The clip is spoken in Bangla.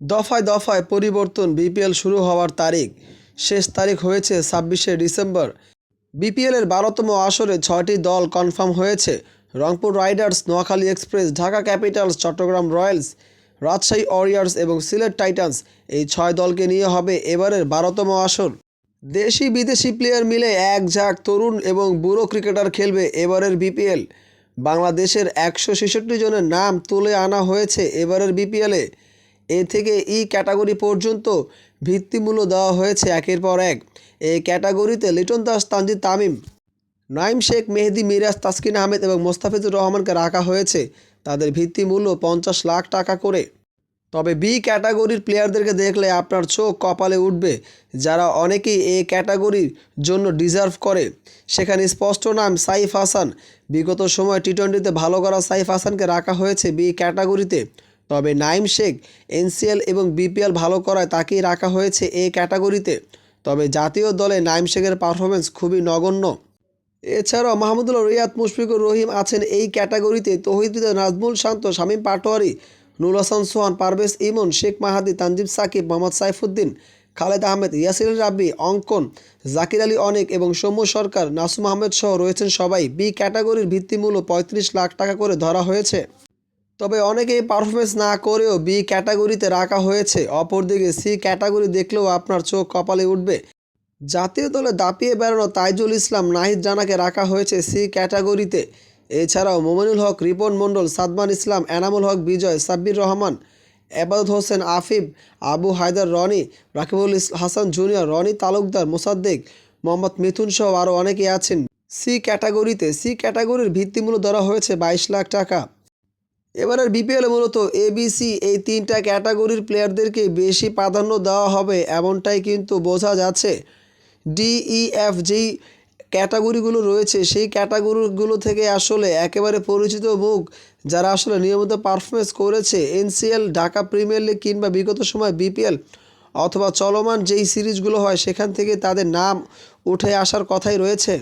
দফায় দফায় পরিবর্তন বিপিএল শুরু হওয়ার তারিখ। শেষ তারিখ হয়েছে ২৬শে ডিসেম্বর। বিপিএলের ১২তম আসরে ৬টি দল কনফার্ম হয়েছে। Rangpur Riders, Noakhali Express, Dhaka Capitals, Chattogram Royals, Rajshahi Warriors এবং সিলেট টাইটান্স, এই ৬ দলকে নিয়ে হবে এবারের ১২তম আসর। দেশি বিদেশি প্লেয়ার মিলে এক ঝাঁক তরুণ এবং বুড়ো ক্রিকেটার খেলবে এবারের বিপিএল। বাংলাদেশের ১৬৬ জনের নাম তুলে আনা হয়েছে এবারের বিপিএলে। এ থেকে ই ক্যাটাগরি পর্যন্ত ভিত্তিমূল্য দেওয়া হয়েছে একের পর এক। এই ক্যাটাগরিতে লিটন দাস, তানজিদ তামিম, নাঈম শেখ, মেহেদী মিরাজ, তাসকিন আহমেদ এবং মোস্তাফিজুর রহমানকে রাখা হয়েছে তাদের ভিত্তিমূল্য ৫০ লাখ টাকা করে। তবে বি ক্যাটাগরির প্লেয়ারদেরকে দেখলে আপনার চোখ কপালে উঠবে, যারা অনেকেই এই ক্যাটাগরির জন্য ডিজার্ভ করে। সেখানে স্পষ্ট নাম সাইফ হাসান। বিগত সময় টি-টোয়েন্টিতে ভালো করা সাইফ হাসানকে রাখা হয়েছে বি ক্যাটাগরিতে। তবে নাঈম শেখ এনসিএল এবং বিপিএল ভালো করায় তাকেই রাখা হয়েছে এ ক্যাটাগরিতে। তবে জাতীয় দলে নাঈম শেখের পারফরমেন্স খুবই নগণ্য। এছাড়াও মাহমুদুল্লাহ রিয়াদ, মুশফিকুর রহিম আছেন এই ক্যাটাগরিতে। তৌহিদ হৃদয়, নাজমুল শান্ত, শামীম পাটোয়ারি, নুরুল হাসান সোহান, পারভেজ ইমন, শেখ মাহাদি, তানজিম সাকিব, মোহাম্মদ সাইফুদ্দিন, খালেদ আহমেদ, ইয়াসির রাব্বি, অঙ্কন, জাকির আলী অনেক এবং সৌম্য সরকার, নাসুম আহমেদ সহ রয়েছেন সবাই। বি ক্যাটাগরির ভিত্তিমূল্য ৩৫ লাখ টাকা করে ধরা হয়েছে। তবে অনেকেই পারফরমেন্স না করেও বি ক্যাটাগরিতে রাখা হয়েছে। অপরদিকে সি ক্যাটাগরি দেখলেও আপনার চোখ কপালে উঠবে। জাতীয় দলে দাপিয়ে বেড়ানো তাইজুল ইসলাম, নাহিদ রানাকে রাখা হয়েছে সি ক্যাটাগরিতে। এছাড়াও মোমিনুল হক, রিপন মণ্ডল, সাদমান ইসলাম, এনামুল হক বিজয়, সাব্বির রহমান, এবাদত হোসেন আফিফ, আবু হায়দার রনি, রাকিবুল হাসান জুনিয়র, রনি তালুকদার, মোসাদ্দেক, মোহাম্মদ মিথুন সহ আরও অনেকে আছেন সি ক্যাটাগরিতে। সি ক্যাটাগরির ভিত্তিমূল্য ধরা হয়েছে ২২ লাখ টাকা। এবারের বিপিএলে মূলত এবিসি এই ৩টা ক্যাটাগরির প্লেয়ারদেরকে বেশি প্রাধান্য দেওয়া হবে এমনটাই কিন্তু বোঝা যাচ্ছে। ডিইএফ যেই ক্যাটাগরিগুলো রয়েছে সেই ক্যাটাগরিগুলো থেকে আসলে একেবারে পরিচিত মুখ যারা আসলে নিয়মিত পারফরমেন্স করেছে এনসিএল, ঢাকা প্রিমিয়ার লিগ কিংবা বিগত সময় বিপিএল অথবা চলমান যেই সিরিজগুলো হয় সেখান থেকে তাদের নাম উঠে আসার কথাই রয়েছে।